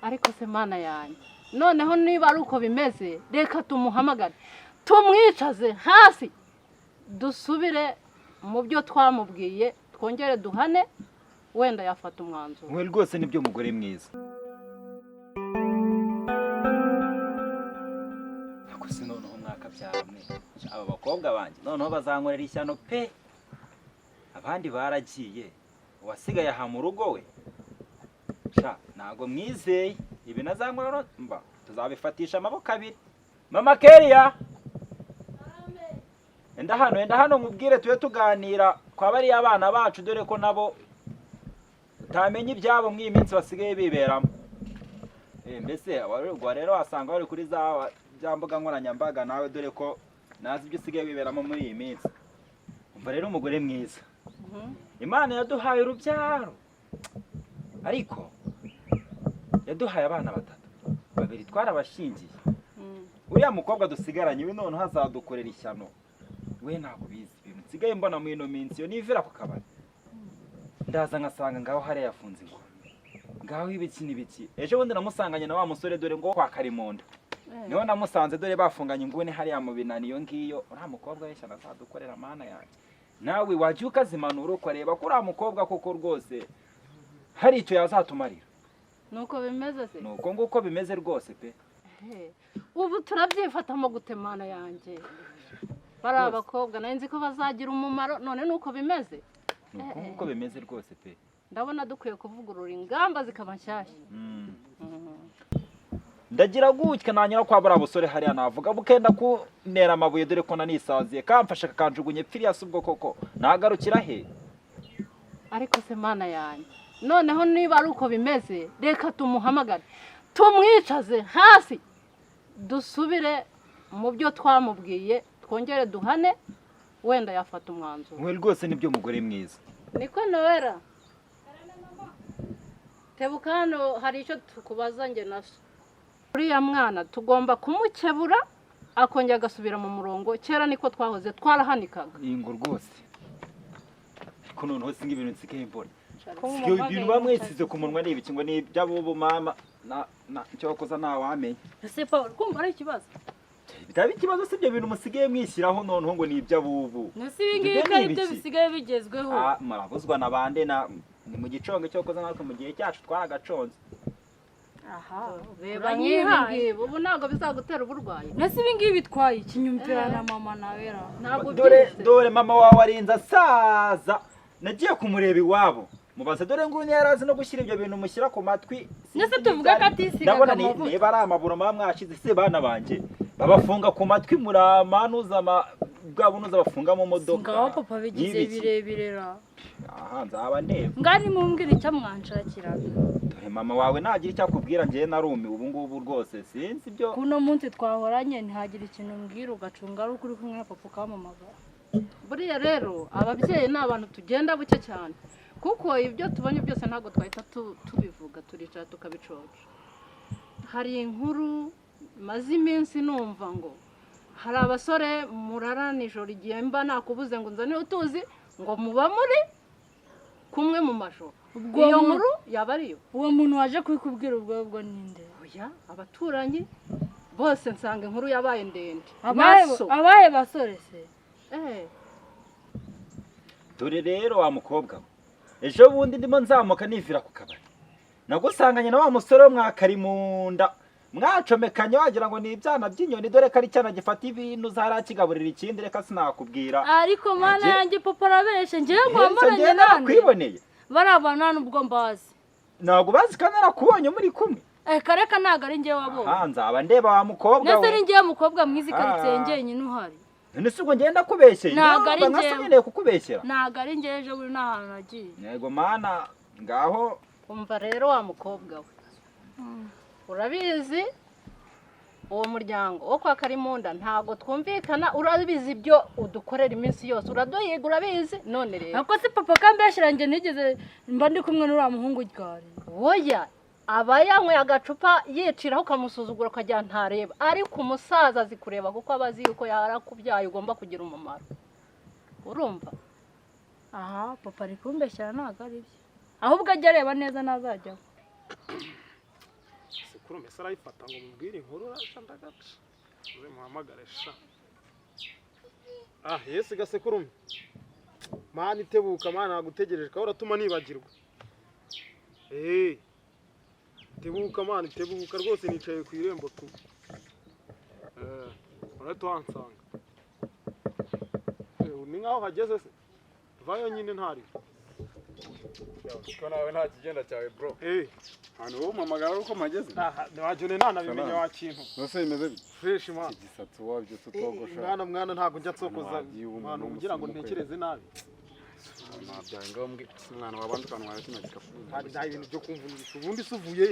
ariko se mana yanjye noneho niba ari uko bimeze reka tumuhamagare tumwicaze hasi dusubire mu byo twamubwiye twongere duhane wenda yafata umwanzuro. We rwose nibyo mugore mwiza. Ako se noneho mwakabyara mwe aba bakobwa banjye noneho bazankorera ishyano pe, abandi baragiye wasigaye aha mu rugo we ntago mwizeye ibi nazankorera mba tuzabifatisha amaboko abiri. Mama Keria enda hano nkubwire tuye tuganira kwa bari abana bacu dore ko nabo utamenye ibyabo mw'iyi minsi basigaye biberamo. Mbese abarugwa rero wasanga bari kuri za mbuga nkoranyambaga nawe dore ko nazi ibyo usigaye biberamo muri iyi minsi. Umva rero umugore mwiza, Imana yaduhaye urubyaro ariko yaduhaye abana batatu, babiri twarabashingiye. Uriya mukobwa dusigaranye we noneho hazadukorera ishyano. We ntabwo bizi ibintu nsigaye mbona muri ino minsi yo nivira ku kabari ndaza ngasanga ngaho hariya yafunze ingwa ngaho ibiki n'ibiki. Ejo bundi namusanganye na wa musore dore ngo kwa Karimonda niho namusanze dore bafunganye inguni hariya mu binani iyo ngiyo. Uriya mukobwa w'ishyano azadukorera mana yanjye. Nawe wagiye ukazimanura ukareba ko uriya mukobwa koko rwose hari icyo yazatumarira. Nuko bimeze se? Nuko nguko bimeze rwose pe. Ubu turabyifatamo gute mana yanjye? Bari abakobwa nari nzi ko bazagira umumaro none nuko bimeze. Nuko nguko bimeze rwose pe. Ndabona dukwiye kuvugurura ingamba zikaba nshyashya. Ndagira gutya nanyura kwa bara busore hariya navuga bukenda kunera amabuye dore ko nanisaziye kamfasha kakanjugunye pfiriya subwo koko nagarukira he. Ariko se mana yanjye noneho niba ari uko bimeze reka tumuhamagare tumwicaze hasi dusubire mu byo twamubwiye twongere duhane wenda yafata umwanzuro. We rwose nibyo mugore mwiza. Niko Noella tebuka hano hari icyo tukubaza nge naso. Uriya mwana tugomba kumukebura akongera agasubira mu murongo kera niko twahoze twarahanikaga. Ingo rwose ko noneho singa ibintu nsigaye mbona ibintu bamwesize ku munwa n'ibiki ngo ni iby'abo mama na cyo koza nta wamenye. Ese Paul kumva ari ikibazo bitaba ikibazo sibyo bintu musigaye mwishyiraho noneho ngo ni iby'abubu. Nasi bingiye kandi byo bisigaye bigezweho. Marabuzwa nabande ni mu gicongo cyo koza natwe mu gihe cyacu twaragaconze. Aha reba nyihaye ubu ntago bizagutera uburwayi. Nasi bingiye bitwaye ikinyumvira na mama Nawera. Ntago dore mama wawe arinza asaza nagiye kumureba iwabo mubaze dore nguni yarazi no gushyira ibyo bintu mushyira ku matwi. Nese tuvuga ko atisigaga ndabona niba ari amaburo mwashize se bana banje babafunga ku matwi muramanuza bwabunuza bafunga mu modoka. Ngaho papa bigize birebirera. Aha nzaba ndeba. Ngani mumbwira icyo mwanshakira. Dore mama wawe nagira icyo akubwira ngiye narumi ubu ngubu rwose sinzi byo. Kuno munsi twahoranye ntihagira ikintu mbwira ugacunga ari ukuri kumwe na papa kamamaga. Buriya rero ababyeyi ni abantu tugenda buke cyane kuko ibyo tubonye byose ntabwo twahita tubivuga turicara tukabicoca. Hari inkuru maze iminsi numva ngo hari abasore murara nijoro igihe mba nakubuze ngo nzane utuzi ngo muba muri kumwe mu majoro. Iyo nkuru yaba ariyo. Uwo muntu waje kubikubwira ubwo ninde? Oya abaturanyi bose nsanga inkuru yabaye ndende. Abaye basore se. Dore rero wa mukobwa ejo bundi ndimo nzamuka nivira ku kabari nagusanganye na wa musore wo mwakarimunda mwacomekanye wagira ngo ni ibyana by'inyoni dore ko ari cyana gifata ibintu zarakigaburira ikindi reka sinakubwira. Ariko mana yanjye papa arabeshe ngiye kwambaranye nande kwiboneye bari abana nubwo mbazi ntabwo bazi kandi narakubonye muri kumwe. Kareka ntago ari ngiye wabonye. Nzaba ndeba wa mukobwa we. Nese ari ngiye mukobwa mwiza ikaritsiye ngenyine uhari. Nese ubwo ngenda kubeshye ntago ari ngiye ngasanyene kukubeshyera. Ntago ari ngiye ejo buri nahantu nagiye. Yego mana ngaho umva rero wa mukobwa we. Urabizi uwo muryango wo kwa Karimunda ntago twumvikana urabizi ibyo udukorera iminsi yose uraduhiga urabizi none rero. Ako se papa kambeshyira nge nigeze mba ndi kumwe n'uriya muhungu ryari. Oya aba yanyweye agacupa yiciraho ukamusuzugura ukajya ntareba ariko umusaza azi kureba kuko abazi yuko yarakubyaye ugomba kugira umumaro. Urumva? Aha papa ari kumbeshyira ntago ari byo ahubwo ajya areba neza nazajyaho. kuri mesa arayifata ngo mubwire inkuru rasha ndagaca uze muhamagare sha yesi gasekurume mani tebuka mani nagutegereje ka uratuma nibagirwa tebuka mani tebuka rwose nicaye ku irembo tu uratuhansanga ni nkaho hageze se vayo nyine ntari ko nawe nta kigenda cyawe bro hano wowe umamagara uko mageze wajyone ntanabimenya wa kintu nose bimeze bite fresh man igisatsi wabyo tutogosha mwana ntago njya nsokoza mwana kugira ngo ntekereze nabi nabyaye ngo mwana wabanje kanwa kino gikafunga hari nta ibintu byo kumvunisha ubundi suvuye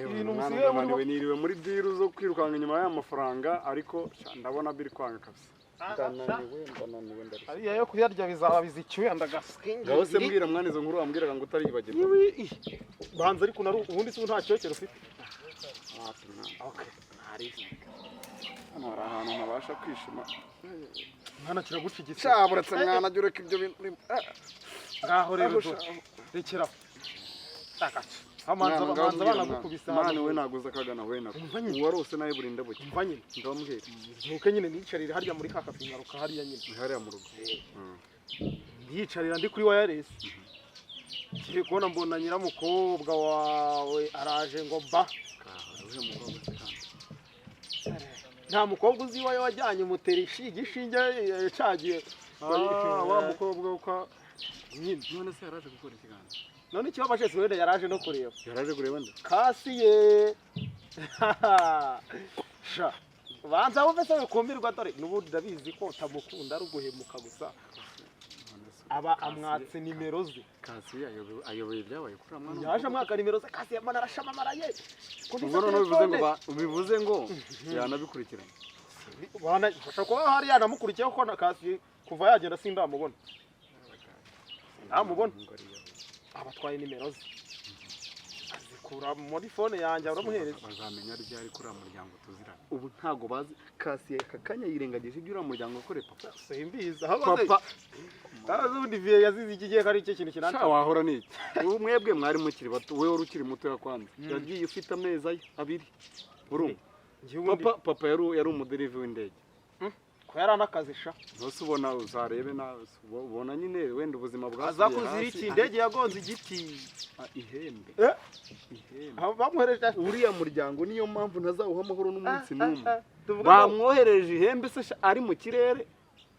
ibintu musiye muri niriwe muri deal zo kwirukanga inyuma y'amafaranga ariko ndabona biri kwanga kabisa ndananiwe ndari ariya yo kuyarya bizaba bizicyuye ndagasinga gaho se mbwira mwana izo nkuru wambwiraga ngo utariyibagirwa banza ariko naru ubundi se nta cyokero ufite okay hari hano hari ahantu nabasha kwishima mwana kiraguca igisi cyaburatse mwana jya ureka ibyo bintu ngaho rero rekera takaca amanza banagukubisa mwana we naguza kagana we nako warose nawe burinda buke umva nyine ndamubwira nuke nyine nicarira harya muri ka kapingaruka hariya nyine hariya mu rugo yicarira ndi kuri wireless ngiye kubona mbona nyiramukobwa wawe araje ngo ba nta mukobwa uzi iwawe wajyanye umutera igishinge yacagiye wa mukobwa uko nyine none se yaraje gukora ikiganza none ikibabaje se wenda yaraje no kureba yaraje kureba nde kasiye sha banza wumve se kumbirwa dore nubundi ndabizi ko utamukunda ari uguhemuka gusa aba amwatse nimero ze kasiye ayoboye ibyabaye kuri amwana yaje amwaka nimero ze kasiye amana arashamamaraye ubwo none bivuze ngo yanabikurikirana bana fasha ko hari yanamukurikiye ko na kasiye kuva yagenda sindamubona ndamubona abatwaye nimero ze azikura muri phone yanjye uramuhereza bazamenya ryari kuri amuryango tuzira ubu ntago bazi kasiye kakanya yirengagije ibyo ura muryango akore papa simbiza papa azundi vie yazize ikigiye kari cyo kintu kinanta wahora niki ubu mwebwe mwari mukiri bato wewe urukiri muto yakwanze yagiye ufite ameza abiri urumva papa yari umuderive w'indege ko yaranakazi sha ntose ubona uzarebe na ubona nyine wenda ubuzima bwa azakuzira iki indege yagonze igiti ihembe bamuhereje uriya muryango niyo mpamvu ntazawuha amahoro n'umunsi n'umwe bamwohereje ihembe se ari mu kirere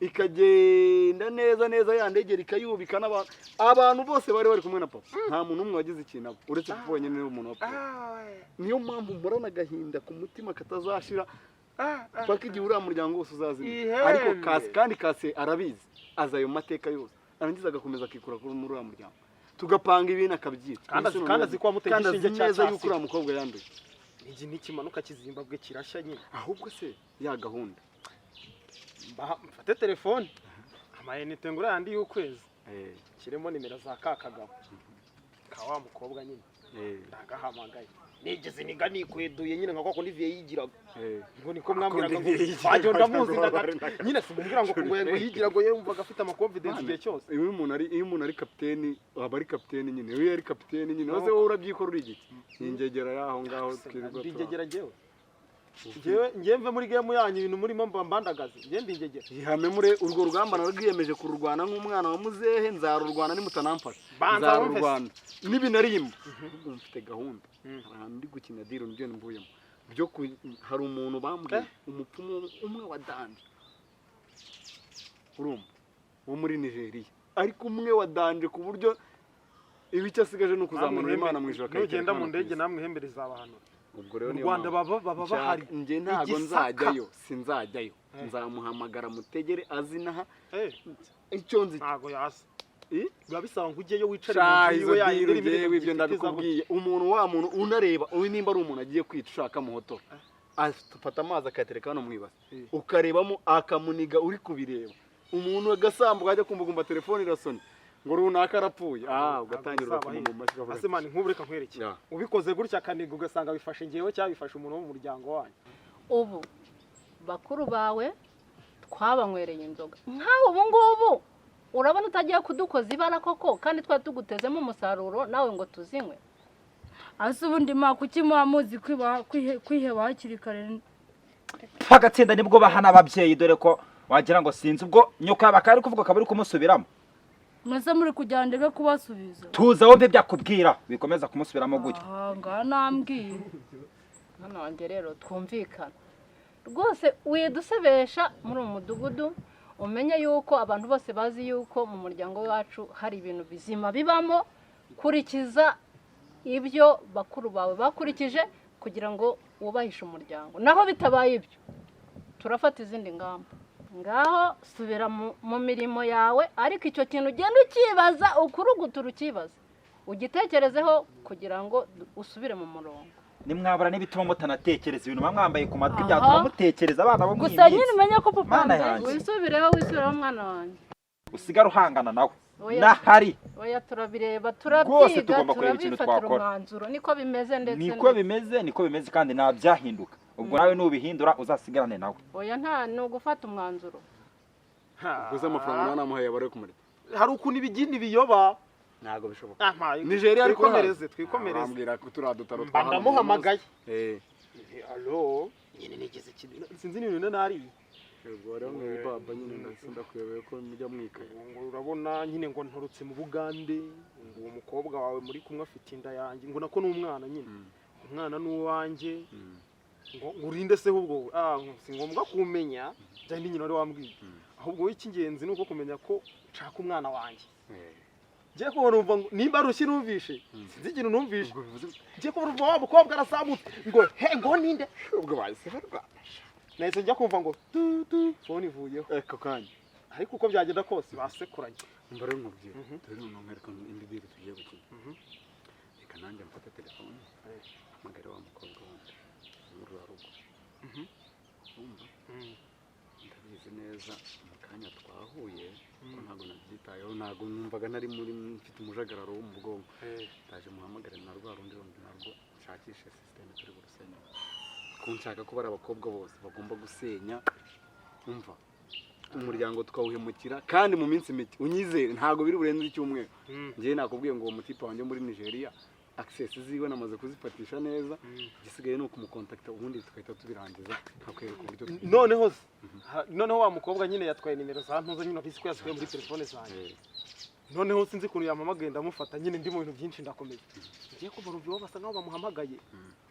ikagenda neza ya ndege ikayubika n'abantu abantu bose bari kumwe na papa nta muntu umwe wagize ikintu abo uretse papa wenyine n'umuntu wa papa niyo mpamvu murana agahinda ku mutima katazashira paka igihe uriya muryango wose uzazima ariko kandi kase arabizi aza ayo mateka yose arangiza agakomeza akikura kuri uriya muryango tugapanga ibintu akabyita kandi azi ko wamuteye igishinge neza yuko uriya mukobwa yanduye iki nikimanuka kizimbabwe kirashya nyine ahubwo se ya gahunda mfate telefone amayinite ngura yandi y'ukwezi kirimo nimero za kakagabo ka wa mukobwa nyine ndagahamagaye nigeze niga nikweduye nyine nka kundi vie yigiraga ngo niko mwambiraga ngo waje ndamuzi nyine simumbira ngo yigiraga yumvaga afite ama confidence igihe cyose iyo umuntu ari kapiteni aba ari kapiteni nyine iyo ari kapiteni nyine wose wowe urabyikora uri igiki ingegera yaho ngaho twirirwa ingegera ngewe mve muri game yanyu ibintu murimo mbandagaze ngende ingegera ihame muri urwo rugamba narwiyemeje kururwana nk'umwana wa muzehe nzarurwana nimutanamfasha nzarurwana n'ibinarimba mfite gahunda ahantu ndi gukina diro nibyo mbuyemo byo hari umuntu bambwiye umupfumu umwe wa danje urumva wo muri Nigeria ariko umwe wa danje ku buryo ibice asigaje no kuzamanura Imana mu ijuru akagenda mu ndege namwe ihembere zabahanura ubwo rero niyo Rwanda baba bahari nje ntago nzajyayo sinzajyayo nzamuhamagara mutegere azinaha icyo nzi ntago yasa biba bisaba ngo ujyeyo wicare mu nzu yiwe ibyo ndabikubwiye umuntu wa muntu unareba uyu nimba ari umuntu agiye kwica ushaka muhoto afata amazi akatereka hano mwibase ukarebamo akamuniga uri kubireba umuntu agasambuka ajya kumva telefone irasoni ngo runaka arapfuye ugatangira kumuguma ase mani nkubureka nkwereke ubikoze gutya kaniga ugasanga bifashe ngewe cyangwa bifashe umuntu wo mu muryango wanyu ubu bakuru bawe twabanywereye inzoga nkaho ubu ngubu urabona utagiye kudukoza ibara koko kandi twari tugutezemo umusaruro nawe ngo tuzinywe ase ubundi ma kuki muba muzi kwiheba hakiri kare agatsinda nibwo bahana ababyeyi dore ko wagira ngo sinzi ubwo nyoko yaba ari kuvuga akaba ari kumusubiramo mwese muri kugira ndeke kubasubiza tuza wumve byakubwira bikomeza kumusubiramo gutya ngaha nambwiye hano wanjye rero twumvikana rwose widusebesha muri uyu mudugudu umenye yuko abantu bose bazi yuko mu muryango wacu hari ibintu bizima bibamo kurikiza ibyo bakuru bawe bakurikije kugira ngo wubahishe umuryango naho bitabaye ibyo turafata izindi ngamba ngaho subira mu mirimo yawe ariko icyo kintu ugenda ukibaza ukurugutura ukibaza ugitekerezeho kugira ngo usubire mu murongo nimwabara n'ibituma mutanatekereza ibintu mwambaye ku matwi byatuma mutekereza abana bo gusa nyine umenye ko papa wisubireho mwana wanjye usigara uhangana nawe nahari oya turabireba turabyiga turabifatira umwanzuro niko bimeze ndetse niko bimeze kandi nta byahinduka ubwo nawe nubihindura uzasigarane nawe oya nta ni ugufata umwanzuro gusa amafaranga namuhaye abare kumurika hari ukuntu ibigini biyoba ntago bishoboka Nigeria ariko twikomereze ambwira ko turadutaro ndamuhamagaye allo nyine nigeze sinzi n'ibintu nari ubwo rero baba nyine ndasunda kuyobeye ko mujya mwikaye urabona nyine ngo ntorutse mu Bugande ngo uwo mukobwa wawe muri kumwe afite inda yanjye ngo nako n'umwana nyine umwana n'uwanjye ngo urinde se ahubwo si ngombwa kumenya cyane nyine wari wambwiye ahubwo w'ikingenzi nuko kumenya ko nshaka umwana wanjye je ko urumva nimba rushyi numvishe sinzi ikintu numvishe je ko urumva wa mukobwa arasamutse ngo he ngo ninde ubwo bayiseferwa nahise njya kumva ngo tu phone ivuyeho eko kanya ariko uko byagenda kose basekuranye mbare nkubwiye dore n'umwereka indi diri tugiye gukina reka nanjye mfata telefone amagare wa mukobwa wundi muri rugo umva ndabizi neza mu kanya twahuye ko ntabwo nabyitayeho ntabwo numvaga nari muri mfite umujagararo wo mu bwonko ndaje muhamagare na rwa rundi narwo nshakishe system turi burusenya ko nshaka ko bari abakobwa bose bagomba gusenya umva umuryango tukawuhemukira kandi mu minsi mike unyizere ntabwo biri burenze icyumweru ngiye nakubwiye ngo uwo mutipe wanjye muri Nigeria access ziwe namaze kuzifatisha neza gisigaye no kumukontakta ubundi tukahita tubirangiza ntakwereka uburyo noneho wa mukobwa nyine yatwaye nimero za ntuzo nyine afise ko yasubiye muri telefone zanjye noneho sinzi kuntu yamamagaye ndamufata nyine ndi mu bintu byinshi ndakomeza ngiye ko baruvyo basa nkaho bamuhamagaye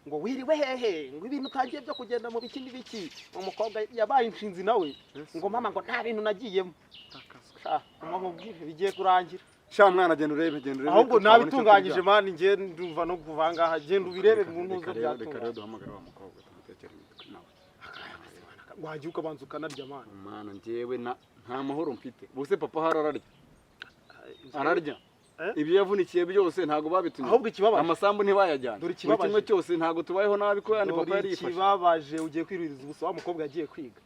ngo wiriwe hehe ngo ibintu utangiye byo kugenda mu biki n'ibiki umukobwa yabaye inshinzi nawe ngo mama ngo nta bintu nagiyemo umubwire bigiye kurangira sha mwana genda urebe ahubwo nabitunganyije mani ngiye ndumva no kuvanga aha genda ubirebe mu ntuzo byatunganye reka duhamagara wa mukobwa tumutekere imitwe nawe wagiye ukabanza ukanarya mani mwana njyewe nta mahoro mfite bose papa ararya ibyo yavunikiye byose ntago babitumye ahubwo ikibabaje amasambu ntibayajyana buri kimwe cyose ntago tubayeho nabi ko yani papa yari yifashe ikibabaje ugiye kwiririza ubusa wa mukobwa yagiye kwiga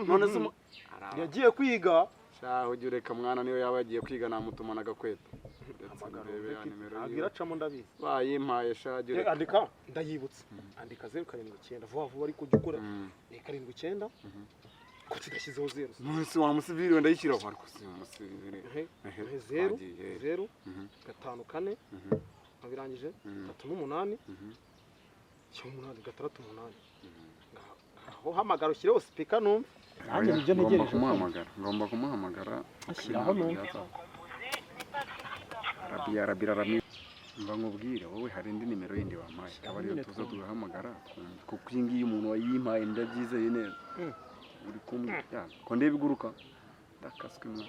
none se yagiye kwiga shaho ujye ureka mwana niyo yaba yagiye kwiga namutuma n'agakweto agira acamo ndabizi bayimpaye shage andika ndayibutse andika 079 vuba vuba ariko ujye ukora 79 ko kidashyizeho 0 munsi wa musiviri wenda yishyiraho ariko si umusiviri 0 5 4 abirangije 3 8 aho hamagara ushyireho speaker numva nanjye nibyo ntegereje ngomba kumuhamagara ashyiraho numva Arabi mba nkubwire wowe hari indi nimero yindi wampaye aba ariyo tuza tugahamagara kuko iyi ngiyi umuntu wayimpaye ndabyizeye neza uri kumwe ko ndebe iguruka ndakaswe mwa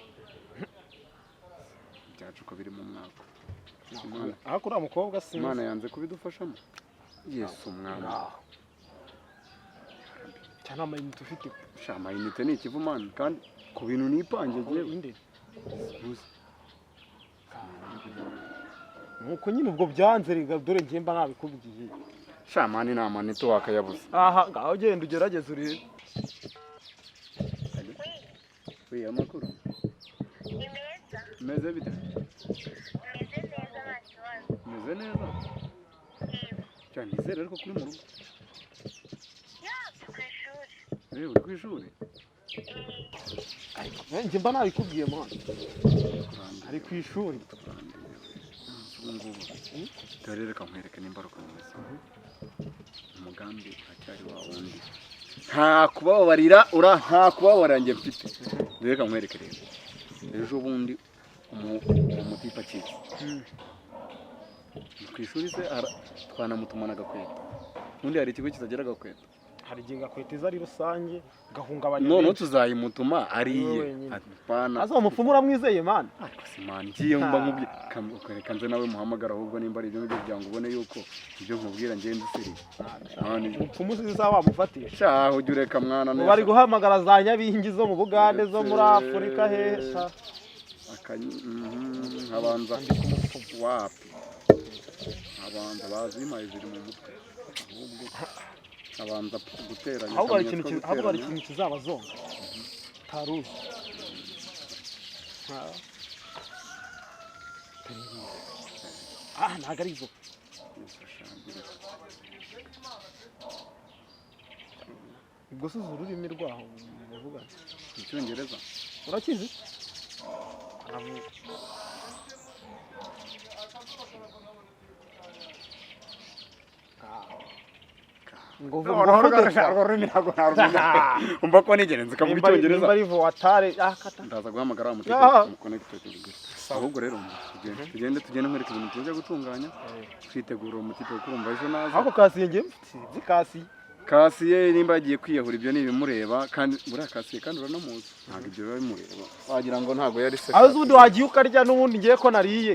byacu ko biri mu mwaka aha kuri umukobwa sinzi Imana yanze kubidufashamo Yesu mwana cyane amayinite ufite shama inite ni ikivumana kandi ku bintu nipangiye giye inde nuko nyine ubwo byanze riga dore ngiye mba nabikubwiye shamani nama nito wakayabuze aha ngaho genda ugerageze uri we amakuru meze bite meze neza cyane nizere ariko kuri mu rugo uri ku ishuri njye mba nabikubwiye mwana ari ku ishuri ubu ngubu dore reka nkwereke nimba rukomeza umugambi acyari wa wundi nta kubabarira nta kubabarira njye mfite reka nkwereke rero ejo bundi umutipa acitse ku ishuri se twanamutumana agakweta ubundi hari ikigo kitagira agakweta hari igihe gakweta iza ari rusange gahungabanya none tuzayimutuma ariye atwana aza umupfumu uramwizeye man ariko si man ngiye mba nkubwira nze nawe muhamagara ahubwo nimba ari ibyo ngibyo kugira ngo ubone yuko ibyo nkubwira ngiye ndisiri umupfumu uza wamufatira shaho ujya ureka mwana neza bari guhamagara za nyabingi zo mu Bugande zo muri Afurika hesha abanza wapi abanza bazimaye ziri mu mutwe ahubwo abanza guteranya ahubwo hari ikintu kizabazonga taruzi ntabwo ari izo ubwo si ururimi rwaho muvuga icyongereza urakizi umva ko nigenze kavuga icyongereza nimba ari voatare ndaza guhamagara umutekano ahubwo rero tugende nkwereka ibintu tujya gutunganya twitegura umutipe wo kurumva ejo naza ako kasiye ngiye mfite kasiye nimba yagiye kwiyahura ibyo ni ibimureba kandi buriya kasiye kandi uranamuzi ntabwo ibyo biba bimureba wagira ngo ntabwo yari se aho ubundi wagiye ukarya n'ubundi ngiye ko nariye